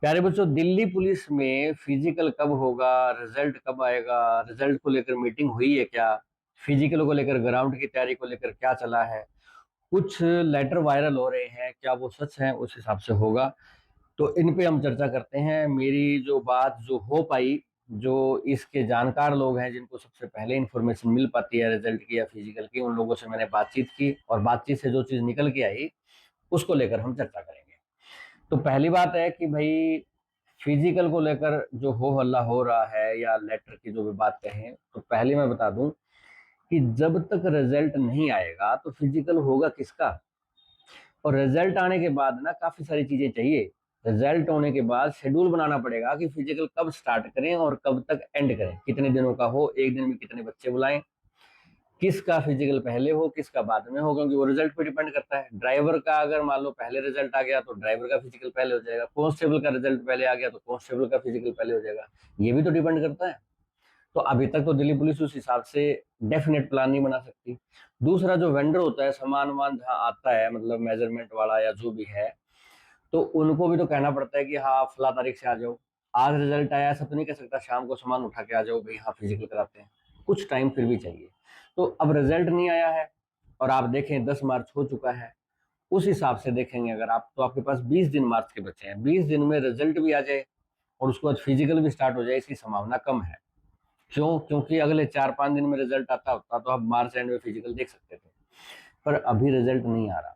प्यारे बच्चों, दिल्ली पुलिस में फिजिकल कब होगा, रिजल्ट कब आएगा, रिजल्ट को लेकर मीटिंग हुई है क्या, फिजिकल को लेकर ग्राउंड की तैयारी को लेकर क्या चला है, कुछ लेटर वायरल हो रहे हैं, क्या वो सच है, उस हिसाब से होगा। तो इन पे हम चर्चा करते हैं। मेरी जो बात जो हो पाई, जो इसके जानकार लोग हैं, जिनको सबसे पहले इंफॉर्मेशन मिल पाती है रिजल्ट की या फिजिकल की, उन लोगों से मैंने बातचीत की और बातचीत से जो चीज निकल के आई उसको लेकर हम चर्चा करेंगे। तो पहली बात है कि भाई, फिजिकल को लेकर जो हो हल्ला हो रहा है या लेटर की जो भी बात कहें, तो पहले मैं बता दूं कि जब तक रिजल्ट नहीं आएगा तो फिजिकल होगा किसका। और रिजल्ट आने के बाद ना काफी सारी चीजें चाहिए। रिजल्ट होने के बाद शेड्यूल बनाना पड़ेगा कि फिजिकल कब स्टार्ट करें और कब तक एंड करें, कितने दिनों का हो, एक दिन में कितने बच्चे बुलाएं, किसका फिजिकल पहले हो किसका बाद में हो, क्योंकि वो रिजल्ट पे डिपेंड करता है। ड्राइवर का अगर मान लो पहले रिजल्ट आ गया तो ड्राइवर का फिजिकल पहले हो जाएगा, कांस्टेबल का रिजल्ट पहले आ गया तो कांस्टेबल का फिजिकल पहले हो जाएगा। ये भी तो डिपेंड करता है। तो अभी तक तो दिल्ली पुलिस उस हिसाब से डेफिनेट प्लान नहीं बना सकती। दूसरा, जो वेंडर होता है, सामान वामान जहाँ आता है, मतलब मेजरमेंट वाला या जो भी है, तो उनको भी तो कहना पड़ता है कि हाँ फला तारीख से आ जाओ। आज रिजल्ट आया, ऐसा तो नहीं कह सकता शाम को सामान उठा के आ जाओ भाई, हाँ फिजिकल कराते हैं। कुछ टाइम फिर भी चाहिए। तो अब रिजल्ट नहीं आया है और आप देखें 10 मार्च हो चुका है, उस हिसाब से देखेंगे अगर आप, तो आपके पास 20 दिन मार्च के बचे हैं। 20 दिन में रिजल्ट भी आ जाए और उसके बाद फिजिकल भी स्टार्ट हो जाए, इसकी संभावना कम है। क्यों? क्योंकि अगले 4-5 दिन में रिजल्ट आता होता तो आप मार्च एंड में फिजिकल देख सकते थे, पर अभी रिजल्ट नहीं आ रहा।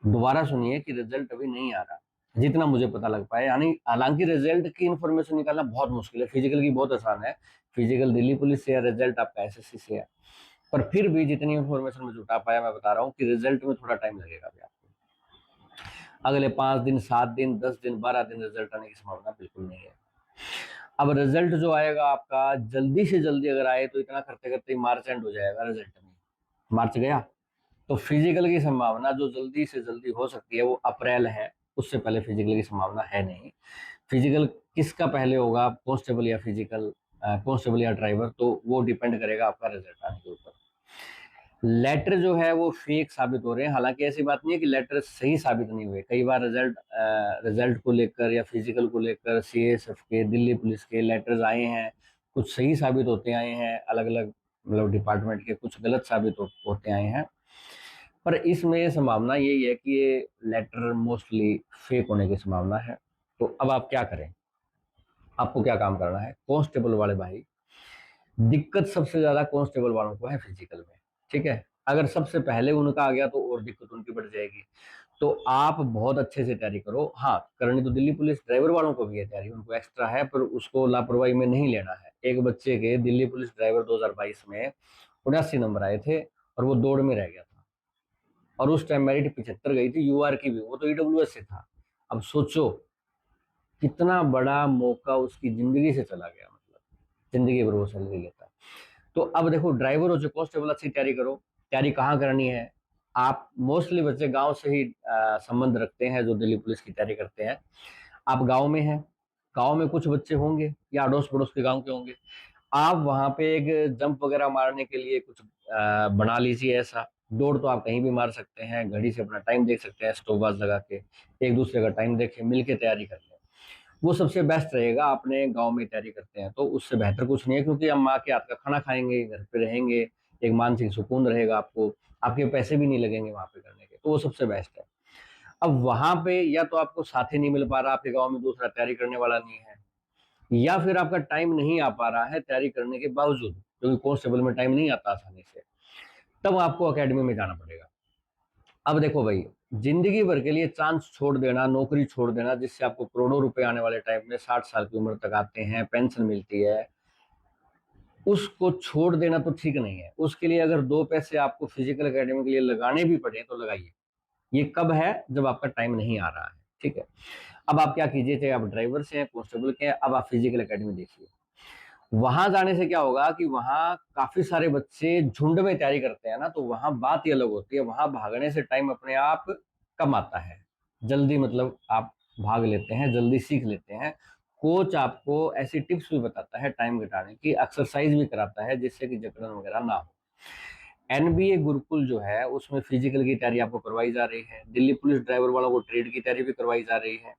दोबारा सुनिए कि रिजल्ट अभी नहीं आ रहा, जितना मुझे पता लग पाया। यानी हालांकि रिजल्ट की इंफॉर्मेशन निकालना बहुत मुश्किल है, फिजिकल की बहुत आसान है। फिजिकल दिल्ली पुलिस से है, रिजल्ट आपका एसएससी से है। पर फिर भी जितनी इंफॉर्मेशन मैं जुटा पाया, मैं बता रहा हूँ कि रिजल्ट में थोड़ा टाइम लगेगा अभी आपको। अगले 5 दिन, 7 दिन, 10 दिन, 12 दिन रिजल्ट आने की संभावना बिल्कुल नहीं है। अब रिजल्ट जो आएगा आपका, जल्दी से जल्दी अगर आए तो इतना करते करते मार्च एंड हो जाएगा रिजल्ट में। मार्च गया तो फिजिकल की संभावना जो जल्दी से जल्दी हो सकती है वो अप्रैल है, उससे पहले फिजिकल की संभावना है नहीं। फिजिकल किसका पहले होगा, कांस्टेबल या फिजिकल, कांस्टेबल या ड्राइवर, तो वो डिपेंड करेगा आपका रिजल्ट आने के ऊपर। लेटर जो है वो फेक साबित हो रहे हैं। हालांकि ऐसी बात नहीं है कि लेटर सही साबित नहीं हुए। कई बार रिजल्ट को लेकर या फिजिकल को लेकर सीएसएफ के, दिल्ली पुलिस के लेटर्स आए हैं, कुछ सही साबित होते आए हैं, अलग अलग मतलब डिपार्टमेंट के कुछ गलत साबित होते आए हैं। पर इसमें संभावना यही है कि ये लेटर मोस्टली फेक होने की संभावना है। तो अब आप क्या करें? आपको क्या काम करना है, कांस्टेबल वाले भाई, दिक्कत सबसे ज्यादा कांस्टेबल वालों को है फिजिकल में। ठीक है, अगर सबसे पहले उनका आ गया तो और दिक्कत उनकी बढ़ जाएगी। तो आप बहुत अच्छे से तैयारी करो। हाँ, करनी तो दिल्ली पुलिस ड्राइवर वालों को भी है तैयारी, उनको एक्स्ट्रा है, पर उसको लापरवाही में नहीं लेना है। एक बच्चे के दिल्ली पुलिस ड्राइवर 2022 में 79 नंबर आए थे और वो दौड़ में रह गया था। और उस टाइम मेरिट 75 गई थी यूआर की भी, वो तो ईडब्ल्यूएस से था। अब सोचो कितना बड़ा मौका उसकी जिंदगी से चला गया, मतलब जिंदगी भर वो सैलरी लेता। तो अब देखो, ड्राइवर हो जो कांस्टेबल, अच्छी तैयारी करो। तैयारी कहाँ करनी है? आप मोस्टली बच्चे गांव से ही संबंध रखते हैं जो दिल्ली पुलिस की तैयारी करते हैं। आप गांव में हैं, गांव में कुछ बच्चे होंगे या अड़ोस पड़ोस के गांव के होंगे। आप वहां पे एक जंप वगैरह मारने के लिए कुछ बना लीजिए ऐसा। दौड़ तो आप कहीं भी मार सकते हैं, घड़ी से अपना टाइम देख सकते हैं, स्टॉप वॉच लगा के एक दूसरे का टाइम देखें, मिलके तैयारी कर लें। वो सबसे बेस्ट रहेगा। अपने गांव में तैयारी करते हैं तो उससे बेहतर कुछ नहीं है, क्योंकि हम माँ के हाथ का खाना खाएंगे, घर पे रहेंगे, एक मानसिक सुकून रहेगा आपको, आपके पैसे भी नहीं लगेंगे वहां पे करने के, तो वो सबसे बेस्ट है। अब वहां पे या तो आपको साथी नहीं मिल पा रहा, आपके गांव में दूसरा तैयारी करने वाला नहीं है, या फिर आपका टाइम नहीं आ पा रहा है तैयारी करने के बावजूद, क्योंकि कांस्टेबल में टाइम नहीं आता आसानी से, तब आपको अकेडमी में जाना पड़ेगा। अब देखो भाई, जिंदगी भर के लिए चांस छोड़ देना, नौकरी छोड़ देना, जिससे आपको करोड़ों रुपए आने वाले टाइम में 60 साल की उम्र तक आते हैं, पेंशन मिलती है, उसको छोड़ देना तो ठीक नहीं है। उसके लिए अगर 2 पैसे आपको फिजिकल एकेडमी के लिए लगाने भी पड़े तो लगाइए। ये कब है? जब आपका टाइम नहीं आ रहा है। ठीक है, अब आप क्या कीजिए, चाहे आप ड्राइवर से हैं, कांस्टेबल के हैं, अब आप फिजिकल एकेडमी देखिए। वहां जाने से क्या होगा कि वहां काफी सारे बच्चे झुंड में तैयारी करते हैं ना, तो वहां बात ही अलग होती है। वहां भागने से टाइम अपने आप कम आता है, जल्दी मतलब आप भाग लेते हैं, जल्दी सीख लेते हैं। कोच आपको ऐसी टिप्स भी बताता है टाइम घटाने की, एक्सरसाइज भी कराता है जिससे कि जकड़न वगैरह ना हो। एनबीए गुरुकुल जो है उसमें फिजिकल की तैयारी आपको करवाई जा रही है, दिल्ली पुलिस ड्राइवर वालों को ट्रेड की तैयारी भी करवाई जा रही है।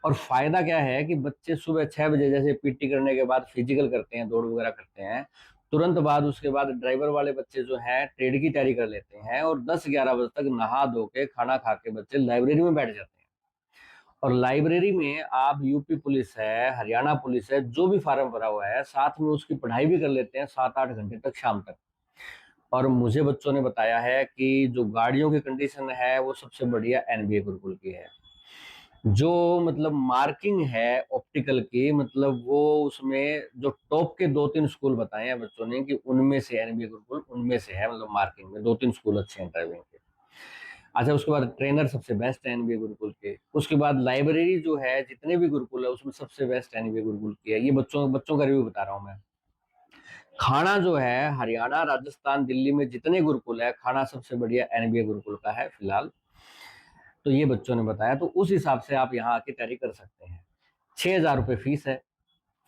और फायदा क्या है कि बच्चे सुबह 6 बजे जैसे पीटी करने के बाद फिजिकल करते हैं, दौड़ वगैरह करते हैं, तुरंत बाद उसके बाद ड्राइवर वाले बच्चे जो हैं ट्रेड की तैयारी कर लेते हैं, और 10-11 बजे तक नहा धो के खाना खा के बच्चे लाइब्रेरी में बैठ जाते हैं। और लाइब्रेरी में आप यूपी पुलिस है, हरियाणा पुलिस है, जो भी फार्म भरा हुआ है, साथ में उसकी पढ़ाई भी कर लेते हैं 7-8 घंटे तक शाम तक। और मुझे बच्चों ने बताया है कि जो गाड़ियों की कंडीशन है वो सबसे बढ़िया एनबीए गुरुकुल की है। जो मतलब मार्किंग है ऑप्टिकल की, मतलब वो उसमें जो टॉप के 2-3 स्कूल बताए हैं बच्चों ने कि उनमें से एनबीए गुरुकुल उनमें से है, मतलब मार्किंग में 2-3 स्कूल अच्छे हैं ड्राइविंग के। अच्छा, उसके बाद ट्रेनर सबसे बेस्ट है एनबीए गुरुकुल के। उसके बाद लाइब्रेरी जो है, जितने भी गुरुकुल है उसमें सबसे बेस्ट एनबीए गुरुकुल की है। ये बच्चों बच्चों का रिव्यू बता रहा हूँ मैं। खाना जो है हरियाणा, राजस्थान, दिल्ली में जितने गुरुकुल है, खाना सबसे बढ़िया एनबीए गुरुकुल का है फिलहाल। तो ये बच्चों ने बताया, तो उस हिसाब से आप यहाँ आके तैयारी कर सकते हैं। 6,000 रुपये फीस है।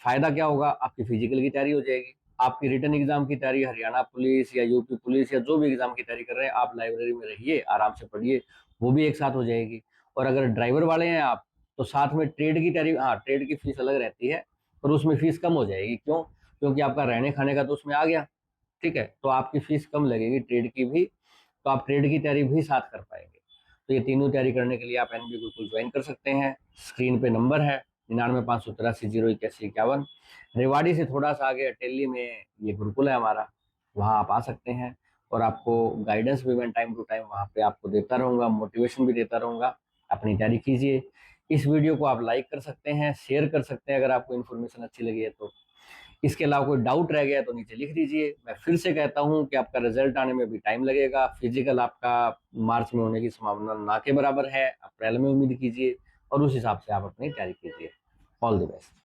फायदा क्या होगा, आपकी फिजिकल की तैयारी हो जाएगी, आपकी रिटर्न एग्जाम की तैयारी, हरियाणा पुलिस या यूपी पुलिस या जो भी एग्जाम की तैयारी कर रहे हैं, आप लाइब्रेरी में रहिए, आराम से पढ़िए, वो भी एक साथ हो जाएगी। और अगर ड्राइवर वाले हैं आप, तो साथ में ट्रेड की तैयारी, हाँ ट्रेड की फीस अलग रहती है, पर उसमें फीस कम हो जाएगी। क्यों? क्योंकि आपका रहने खाने का तो उसमें आ गया, ठीक है, तो आपकी फीस कम लगेगी ट्रेड की भी, तो आप ट्रेड की तैयारी भी साथ कर पाएंगे। तो ये तीनों तैयारी करने के लिए आप एनबी गुरुकुल ज्वाइन कर सकते हैं। स्क्रीन पे नंबर है 99 583 081 51। रेवाड़ी से थोड़ा सा आगे अटेली में ये गुरुकुल है हमारा, वहाँ आप आ सकते हैं। और आपको गाइडेंस भी मैं टाइम टू टाइम वहाँ पे आपको देता रहूँगा, मोटिवेशन भी देता रहूँगा। अपनी तैयारी कीजिए। इस वीडियो को आप लाइक कर सकते हैं, शेयर कर सकते हैं अगर आपको इन्फॉर्मेशन अच्छी लगी है तो। इसके अलावा कोई डाउट रह गया तो नीचे लिख दीजिए। मैं फिर से कहता हूँ कि आपका रिजल्ट आने में भी टाइम लगेगा। फिजिकल आपका मार्च में होने की संभावना ना के बराबर है, अप्रैल में उम्मीद कीजिए, और उस हिसाब से आप अपनी तैयारी कीजिए। All the best.